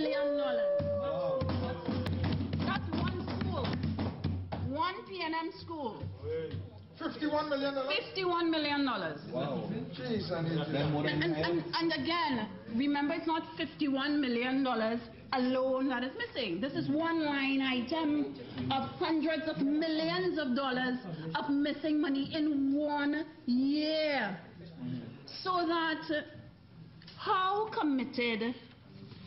million. That's one school. One PNM school. $51 million? $51 million. Wow. Jeez, And again, remember, it's not $51 million alone that is missing. This is one line item of hundreds of millions of dollars of missing money in 1 year. So that how committed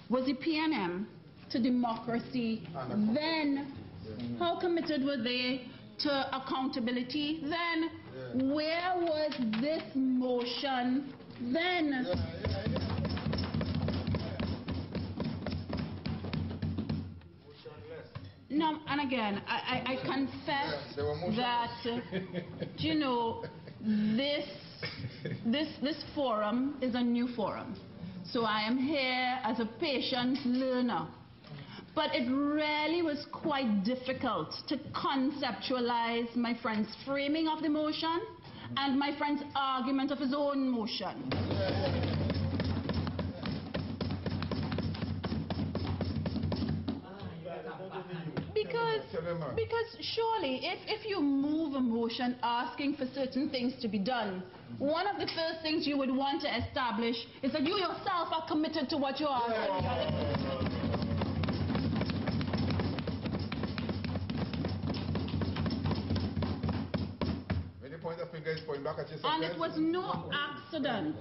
was the PNM to democracy then? How committed were they to accountability then? Where was this motion then? No, and again, I confess that, you know, this forum is a new forum. So I am here as a patient learner. But it really was quite difficult to conceptualize my friend's framing of the motion and my friend's argument of his own motion. Because surely, if you move a motion asking for certain things to be done, one of the first things you would want to establish is that you yourself are committed to what you are asking. And it was no accident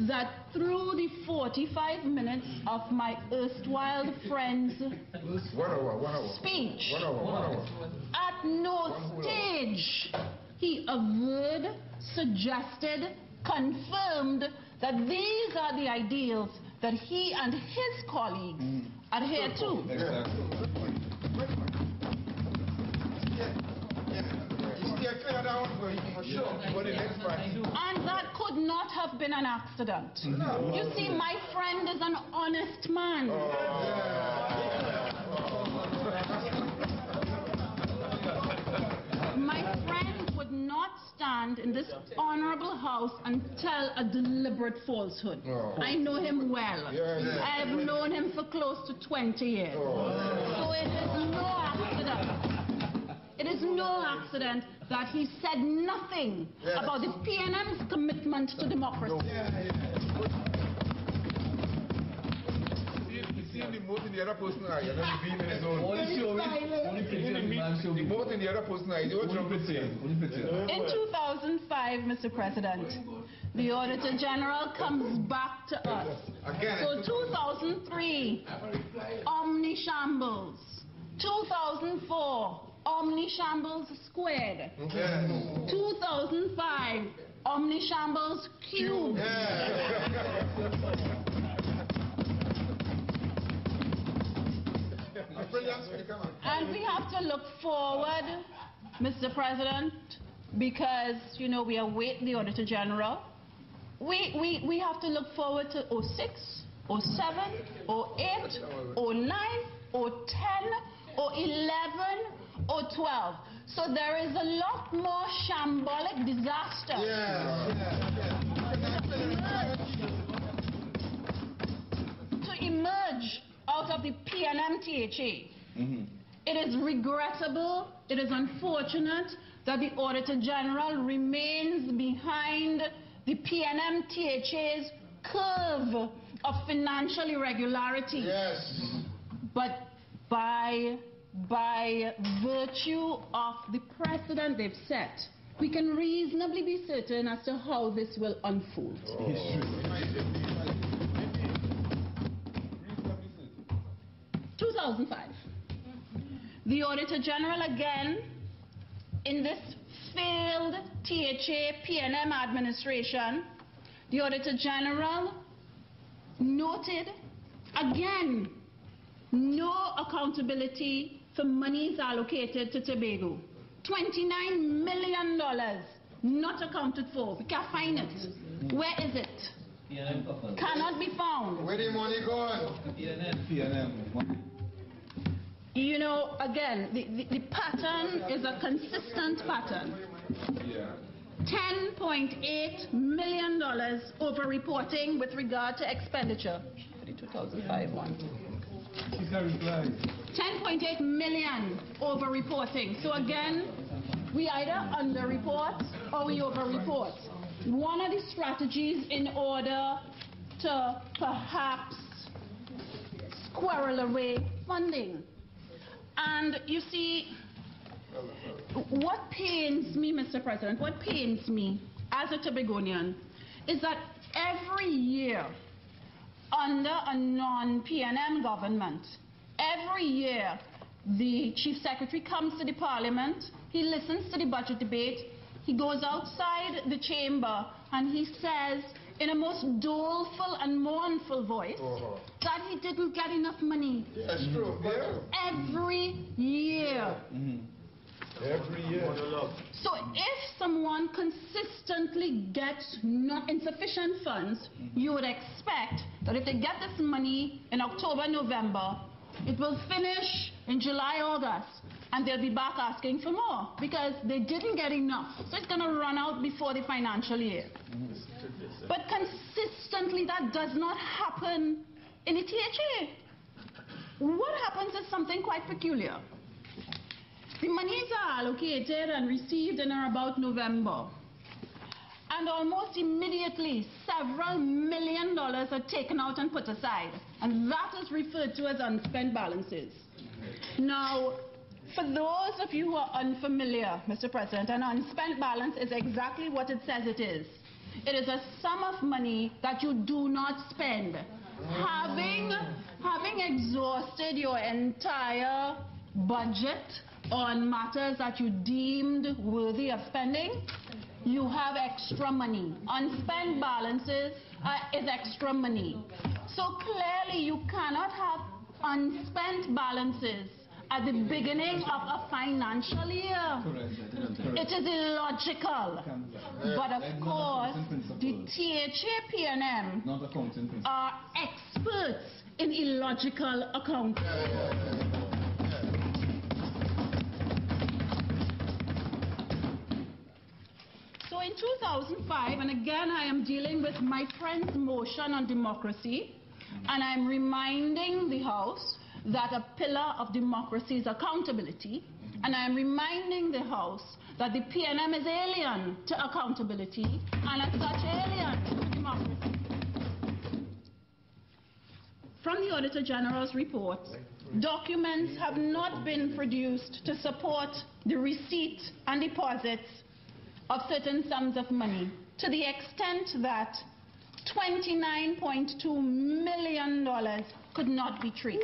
that through the 45 minutes of my erstwhile friend's speech, at no stage he averred, suggested, confirmed that these are the ideals that he and his colleagues adhere to. And that could not have been an accident. You see, my friend is an honest man. My friend would not stand in this honorable house and tell a deliberate falsehood. I know him well. I have known him for close to 20 years. So it is no accident. It is no accident that he said nothing about the PNM's commitment to democracy. See the vote in the other person's eye, and then the beam in his own. The vote in the other person's eye, what trumpet saying? In 2005, Mr. President, the Auditor General comes back to us. So 2003, Omni Shambles. 2004, Omni Shambles squared. 2005, Omni Shambles cubed. And we have to look forward, Mr. President, because, you know, we await the Auditor General. We have to look forward to 06, 07, 08, 09, 10, or 11, or 12. So there is a lot more shambolic disaster to emerge out of the PNM-THA. It is regrettable, it is unfortunate that the Auditor General remains behind the PNM-THA's curve of financial irregularity. But by virtue of the precedent they've set, we can reasonably be certain as to how this will unfold. 2005. The Auditor General again, in this failed THA-PNM administration, the Auditor General noted again no accountability for monies allocated to Tobago. $29 million not accounted for. We can't find it. Where is it? Cannot be found. Where the money gone? PNM. You know, again, the pattern is a consistent pattern. $10.8 million over reporting with regard to expenditure for the 2005 one. She can reply. 10.8 million over-reporting. So again, we either under-report or we over-report. One of the strategies in order to perhaps squirrel away funding. And you see, what pains me, Mr. President, what pains me as a Tobagonian is that every year under a non-PNM government, every year the Chief Secretary comes to the Parliament, he listens to the budget debate, he goes outside the chamber and he says in a most doleful and mournful voice that he didn't get enough money. That's true. Every year. Every year. So if someone consistently gets not insufficient funds, you would expect that if they get this money in October, November, it will finish in July, August, and they'll be back asking for more because they didn't get enough. So it's going to run out before the financial year. But consistently, that does not happen in the THA. What happens is something quite peculiar. The monies are allocated and received in or about November. And almost immediately, several $1 million are taken out and put aside. And that is referred to as unspent balances. Now, for those of you who are unfamiliar, Mr. President, an unspent balance is exactly what it says it is. It is a sum of money that you do not spend. Having exhausted your entire budget on matters that you deemed worthy of spending, you have extra money. Unspent balances is extra money. So clearly you cannot have unspent balances at the beginning of a financial year. Correct. It is illogical. But of course, the THA PNM Not accounting principle. are experts in illogical accounting. So in 2005, and again I am dealing with my friend's motion on democracy, and I'm reminding the House that a pillar of democracy is accountability, and I'm reminding the House that the PNM is alien to accountability and as such alien to democracy. From the Auditor General's report, documents have not been produced to support the receipt and deposits of certain sums of money, to the extent that $29.2 million could not be traced.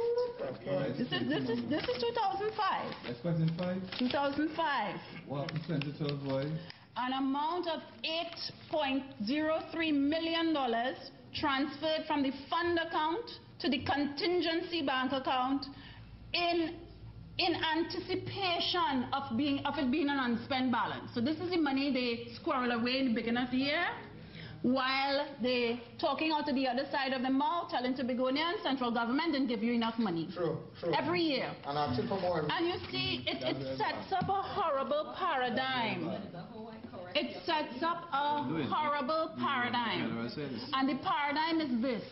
This is 2005. Expecting 5? 2005. What percentage of boys? An amount of $8.03 million transferred from the fund account to the contingency bank account in anticipation of it being an unspent balance. So this is the money they squirrel away in the beginning of the year, while they're talking out to the other side of the mouth, telling Tobagonians, central government didn't give you enough money. True. Every year. And asking for more. And you see, it sets up a horrible paradigm. It sets up a horrible paradigm. And the paradigm is this.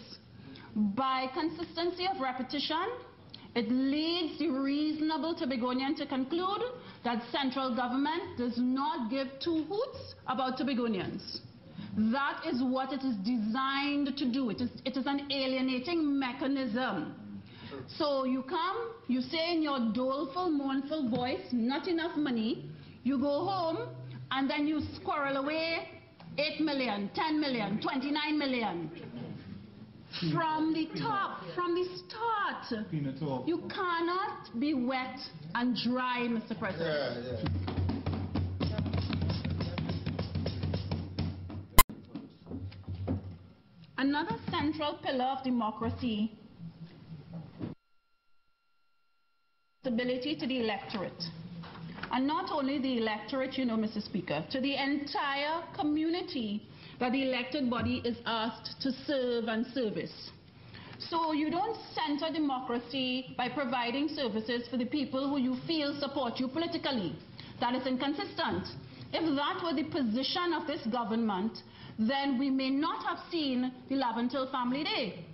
By consistency of repetition, it leads the reasonable Tobagonian to conclude that central government does not give two hoots about Tobagonians. That is what it is designed to do. It is an alienating mechanism. So you come, you say in your doleful, mournful voice, not enough money, you go home, and then you squirrel away 8 million, 10 million, 29 million. From the top, from the start, you cannot be wet and dry, Mr. President. Another central pillar of democracy is ability to the electorate. And not only the electorate, you know, Mr. Speaker, to the entire community that the elected body is asked to serve and service. So you don't center democracy by providing services for the people who you feel support you politically. That is inconsistent. If that were the position of this government, then we may not have seen the Laventil Family Day.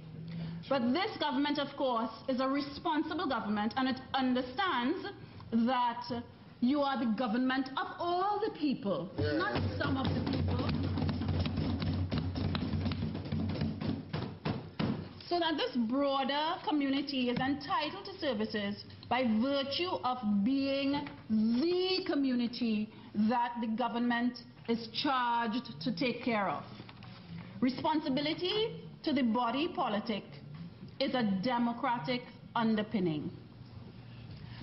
But this government, of course, is a responsible government, and it understands that you are the government of all the people, not some of the people. So that this broader community is entitled to services by virtue of being the community that the government is charged to take care of. Responsibility to the body politic is a democratic underpinning.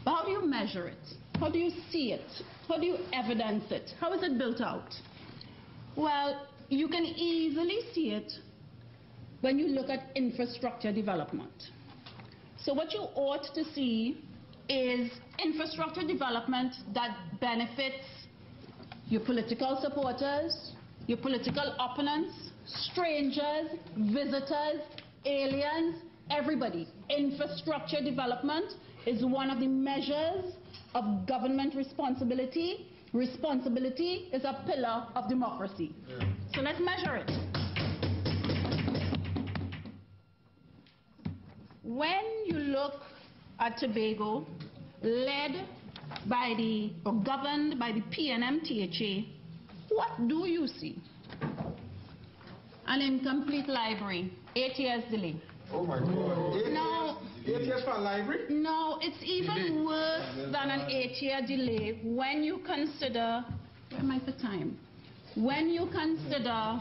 But how do you measure it? How do you see it? How do you evidence it? How is it built out? Well, you can easily see it when you look at infrastructure development. So what you ought to see is infrastructure development that benefits your political supporters, your political opponents, strangers, visitors, aliens, everybody. Infrastructure development is one of the measures of government responsibility. Responsibility is a pillar of democracy. So let's measure it. When you look at Tobago, led by or governed by the PNM-THA, what do you see? An incomplete library, 8 years delay. Oh my God. No, 8 years for a library? no, it's even worse than an 8-year delay when you consider, where am I for time? When you consider,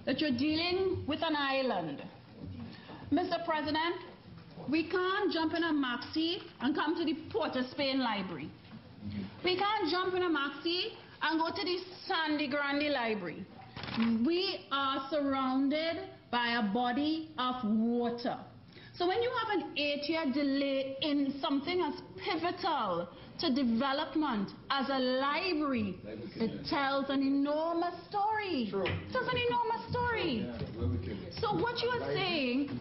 that you're dealing with an island. Mr. President, we can't jump in a maxi and come to the Port of Spain Library. We can't jump in a maxi and go to the Sandy Grande Library. We are surrounded by a body of water. So when you have an 8-year delay in something as pivotal to development as a library, it tells an enormous story. It tells an enormous story. So what you are saying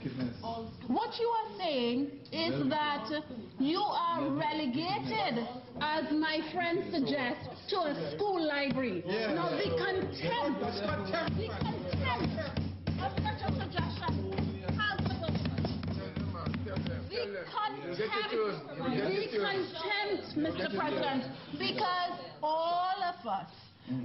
is that you are relegated, as my friend suggests, to a school library. Now the contempt of such a suggestion has to go. The contempt, Mr. President, because all of us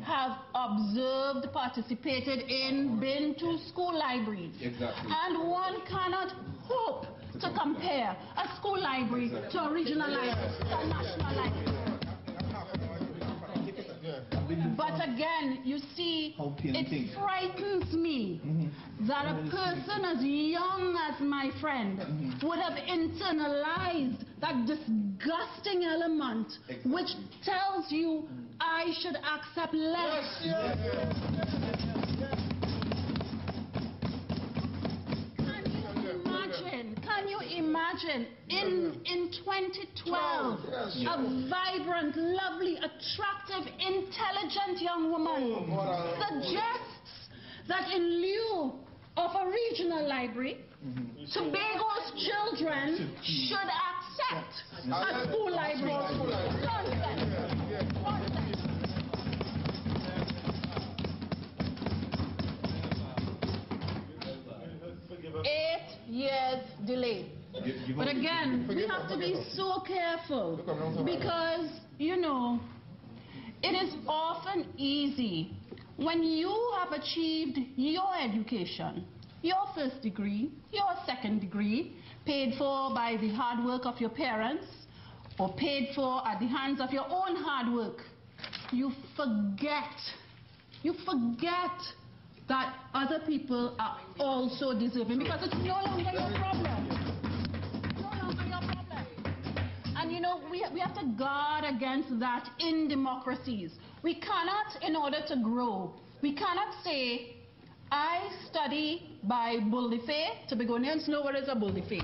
have observed, participated in, been to school libraries. And one cannot hope to compare a school library to a regional library, to a national library. But again, you see, it frightens me that a person as young as my friend would have internalized that disgusting element which tells you I should accept less. Can you imagine in 2012 a vibrant, lovely, attractive, intelligent young woman suggests that in lieu of a regional library, Tobago's children should accept a school library. Nonsense. Nonsense. 8 years delay. But again, we have to be so careful because, you know, it is often easy when you have achieved your education, your first degree, your second degree, paid for by the hard work of your parents or paid for at the hands of your own hard work, you forget that other people are also deserving because it's no longer your problem. No longer your problem. And you know, we have to guard against that in democracies. We cannot, in order to grow, we cannot say, I study by Bull de Fe. Tobagonians know what is a Bull de Fe.